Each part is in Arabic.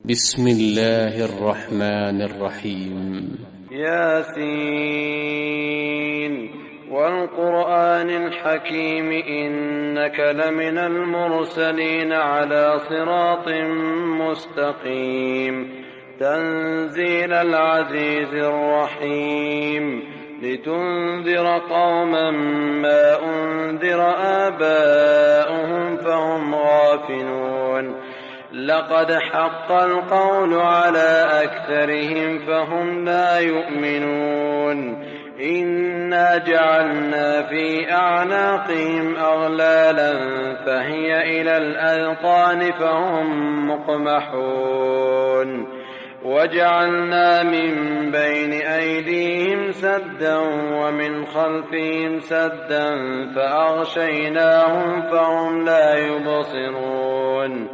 بسم الله الرحمن الرحيم. ياسين والقرآن الحكيم إنك لمن المرسلين على صراط مستقيم تنزيل العزيز الرحيم لتنذر قوما ما أنذر آباؤهم فهم غافلون لقد حق القول على أكثرهم فهم لا يؤمنون إنا جعلنا في أعناقهم أغلالا فهي إلى الأذقان فهم مقمحون وجعلنا من بين أيديهم سدا ومن خلفهم سدا فأغشيناهم فهم لا يبصرون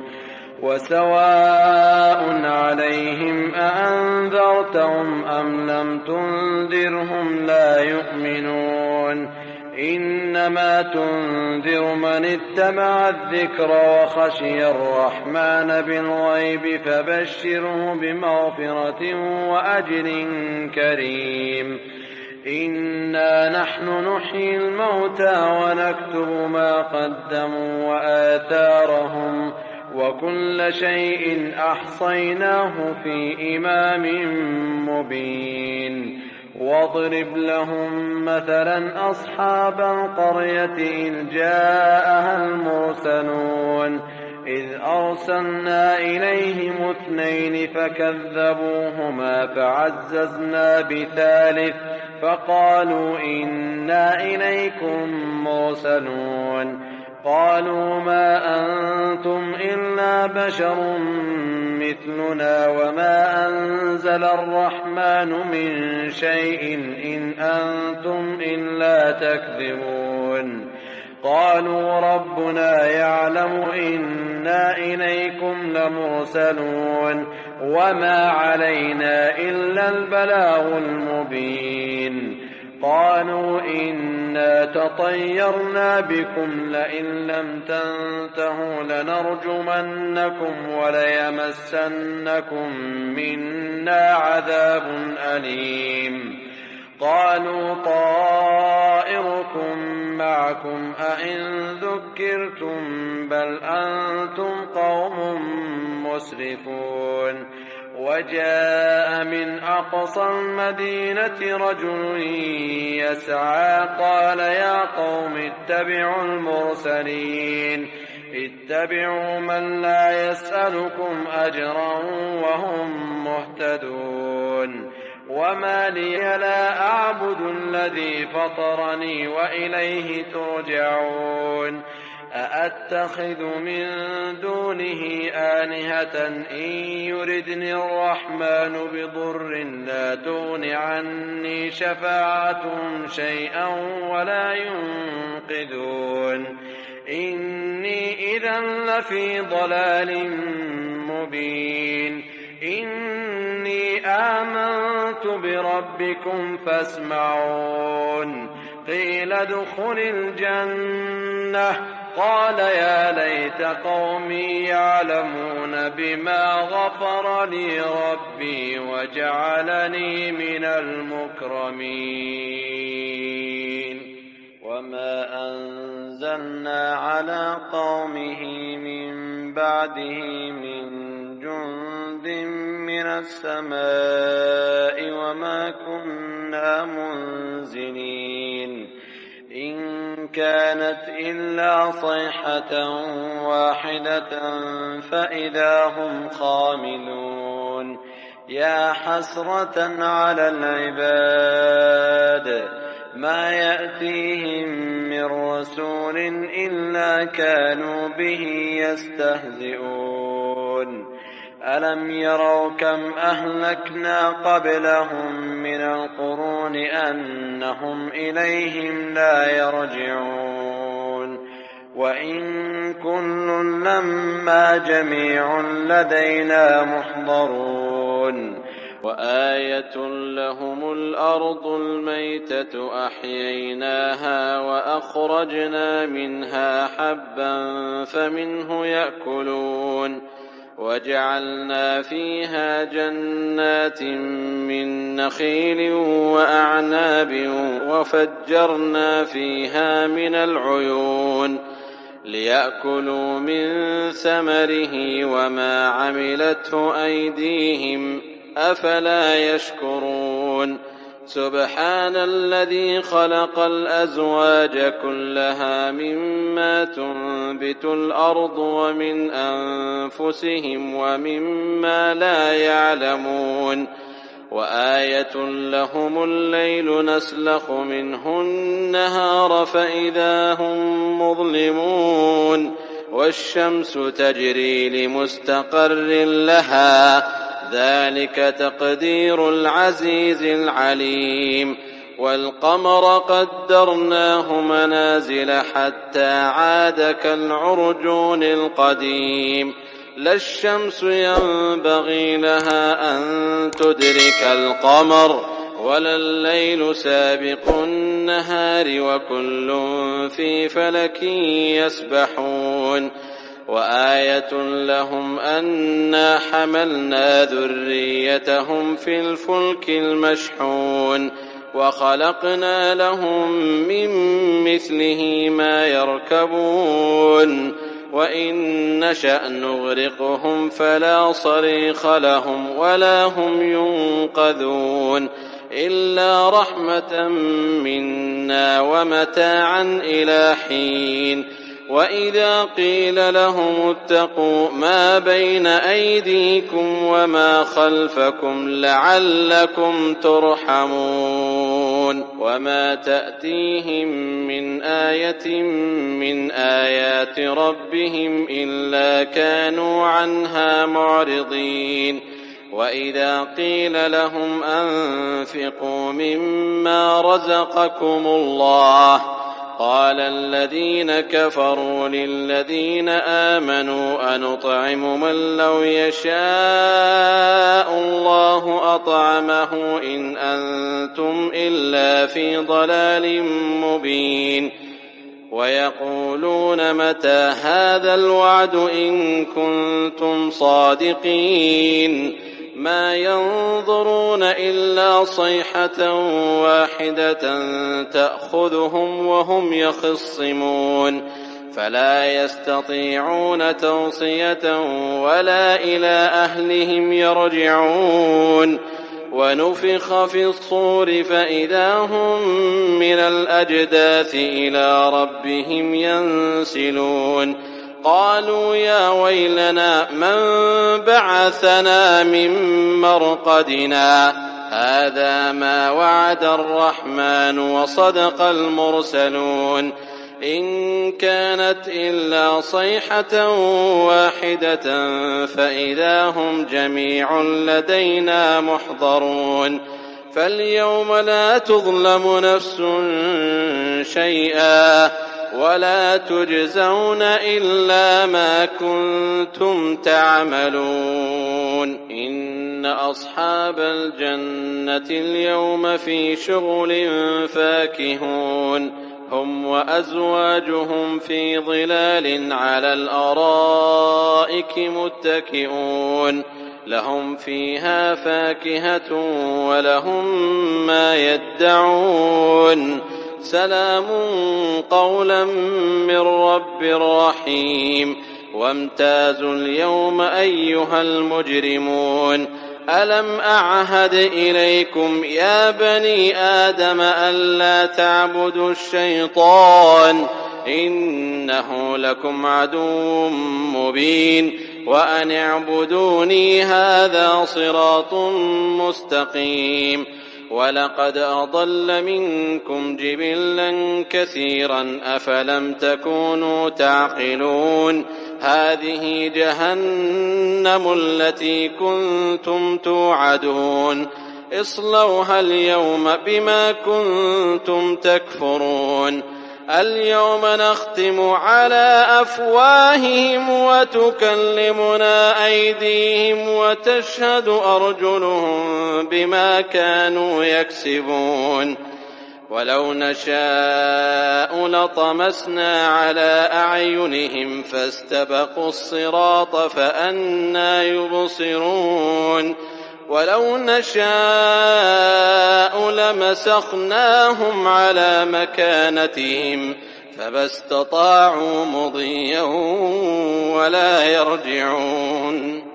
وسواء عليهم أأنذرتهم أم لم تنذرهم لا يؤمنون إنما تنذر من اتبع الذكر وخشي الرحمن بالغيب فبشره بمغفرة وأجر كريم إنا نحن نحيي الموتى ونكتب ما قدموا وآثارهم وكل شيء أحصيناه في إمام مبين واضرب لهم مثلا أصحاب القرية إذ جاءها المرسلون إذ أرسلنا إليهم 2 فكذبوهما فعززنا بثالث فقالوا إنا إليكم مرسلون قالوا ما أنتم إلا بشر مثلنا وما أنزل الرحمن من شيء إن أنتم إلا تكذبون قالوا ربنا يعلم إنا إليكم لمرسلون وما علينا إلا البلاغ المبين قالوا إنا تطيرنا بكم لئن لم تنتهوا لنرجمنكم وليمسنكم منا عذاب أليم قالوا طائركم معكم أئن ذكرتم بل أنتم قوم مسرفون وجاء من أقصى المدينة رجل يسعى قال يا قوم اتبعوا المرسلين اتبعوا من لا يسألكم أجرا وهم مهتدون وما لي لا أعبد الذي فطرني وإليه ترجعون أأتخذ من دونه آلهة إن يردني الرحمن بضر لا تغن عني شفاعتهم شيئا ولا ينقذون إني إذا لفي ضلال مبين إني آمنت بربكم فاسمعون قيل ادخل الجنة قال يا ليت قومي يعلمون بما غفر لي ربي وجعلني من المكرمين وما أنزلنا على قومه من بعده من جند من السماء وما كنا منزلين إن كانت إلا صيحة واحدة فإذا هم خاملون يا حسرة على العباد ما يأتيهم من رسول إلا كانوا به يستهزئون ألم يروا كم أهلكنا قبلهم من القرون أنهم إليهم لا يرجعون وإن كل لما جميع لدينا محضرون وآية لهم الأرض الميتة أحييناها وأخرجنا منها حبا فمنه يأكلون وجعلنا فيها جنات من نخيل وأعناب وفجرنا فيها من العيون ليأكلوا من ثمره وما عملته أيديهم أفلا يشكرون سبحان الذي خلق الأزواج كلها مما تنبت الأرض ومن أنفسهم ومما لا يعلمون وآية لهم الليل نسلخ منه النهار فإذا هم مظلمون والشمس تجري لمستقر لها ذلك تقدير العزيز العليم والقمر قدرناه منازل حتى عاد كالعرجون القديم لا الشمس ينبغي لها أن تدرك القمر ولا الليل سابق النهار وكل في فلك يسبحون وآية لهم أنا حملنا ذريتهم في الفلك المشحون وخلقنا لهم من مثله ما يركبون وإن نشأ نغرقهم فلا صريخ لهم ولا هم ينقذون إلا رحمة منا ومتاعا إلى حين وإذا قيل لهم اتقوا ما بين أيديكم وما خلفكم لعلكم ترحمون وما تأتيهم من آية من آيات ربهم إلا كانوا عنها معرضين وإذا قيل لهم أنفقوا مما رزقكم الله قال الذين كفروا للذين آمنوا أنطعم من لو يشاء الله أطعمه إن أنتم إلا في ضلال مبين ويقولون متى هذا الوعد إن كنتم صادقين ما ينظرون إلا صيحة واحدة تأخذهم وهم يخصمون فلا يستطيعون توصية ولا إلى أهلهم يرجعون ونفخ في الصور فإذا هم من الأجداث إلى ربهم ينسلون قالوا يا ويلنا من بعثنا من مرقدنا هذا ما وعد الرحمن وصدق المرسلون إن كانت إلا صيحة واحدة فإذا هم جميع لدينا محضرون فاليوم لا تظلم نفس شيئا ولا تجزون إلا ما كنتم تعملون إن أصحاب الجنة اليوم في شغل فاكهون هم وأزواجهم في ظلال على الأرائك متكئون لهم فيها فاكهة ولهم ما يدعون سلام قولا من رب رحيم وامتازوا اليوم أيها المجرمون ألم أعهد إليكم يا بني آدم ألا تعبدوا الشيطان إنه لكم عدو مبين وأن اعبدوني هذا صراط مستقيم ولقد أضل منكم جبلا كثيرا أفلم تكونوا تعقلون هذه جهنم التي كنتم توعدون اصلوها اليوم بما كنتم تكفرون اليوم نختم على أفواههم وتكلمنا أيديهم وتشهد أرجلهم بما كانوا يكسبون ولو نشاء لطمسنا على أعينهم فاستبقوا الصراط فأنى يبصرون ولو نشاء لمسخناهم على مكانتهم فما استطاعوا مضيا ولا يرجعون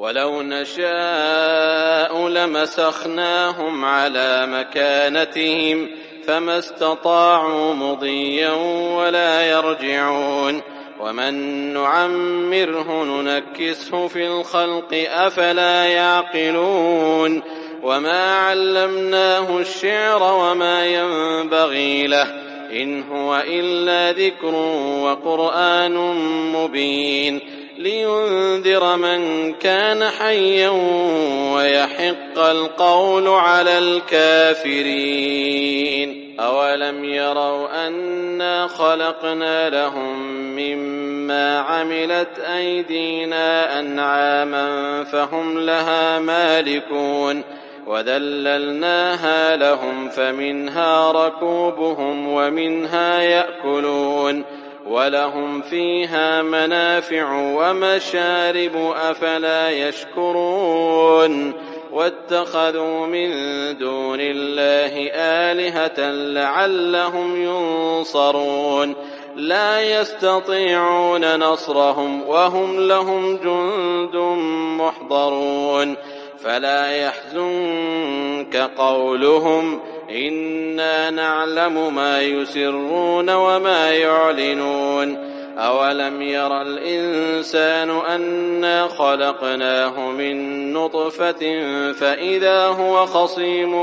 ولو نشاء لمسخناهم على مكانتهم فما استطاعوا مضيا ولا يرجعون ومن نعمره ننكسه في الخلق أفلا يعقلون وما علمناه الشعر وما ينبغي له إن هو إلا ذكر وقرآن مبين لينذر من كان حيا ويحق القول على الكافرين أولم يروا أنا خلقنا لهم مما عملت أيدينا أنعاما فهم لها مالكون وذللناها لهم فمنها ركوبهم ومنها يأكلون ولهم فيها منافع ومشارب أفلا يشكرون واتخذوا من دون الله آلهة لعلهم ينصرون لا يستطيعون نصرهم وهم لهم جند محضرون فلا يحزنك قولهم إنا نعلم ما يسرون وما يعلنون أولم ير الإنسان أنا خلقناه من نطفة فإذا هو خصيم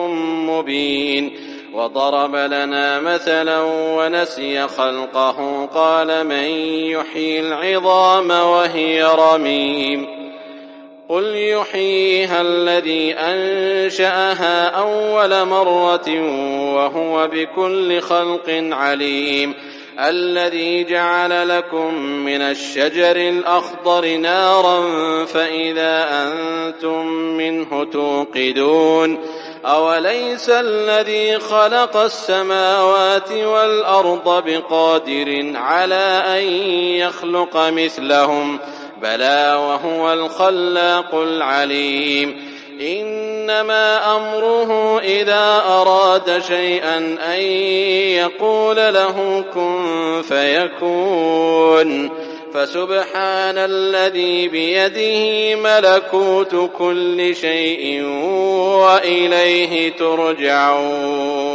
مبين وضرب لنا مثلا ونسي خلقه قال من يحيي العظام وهي رميم قل يحييها الذي أنشأها أول مرة وهو بكل خلق عليم الذي جعل لكم من الشجر الأخضر نارا فإذا أنتم منه توقدون أوليس الذي خلق السماوات والأرض بقادر على أن يخلق مثلهم بلى وهو الخلاق العليم إنما أمره إذا أراد شيئا أن يقول له كن فيكون فسبحان الذي بيده ملكوت كل شيء وإليه ترجعون.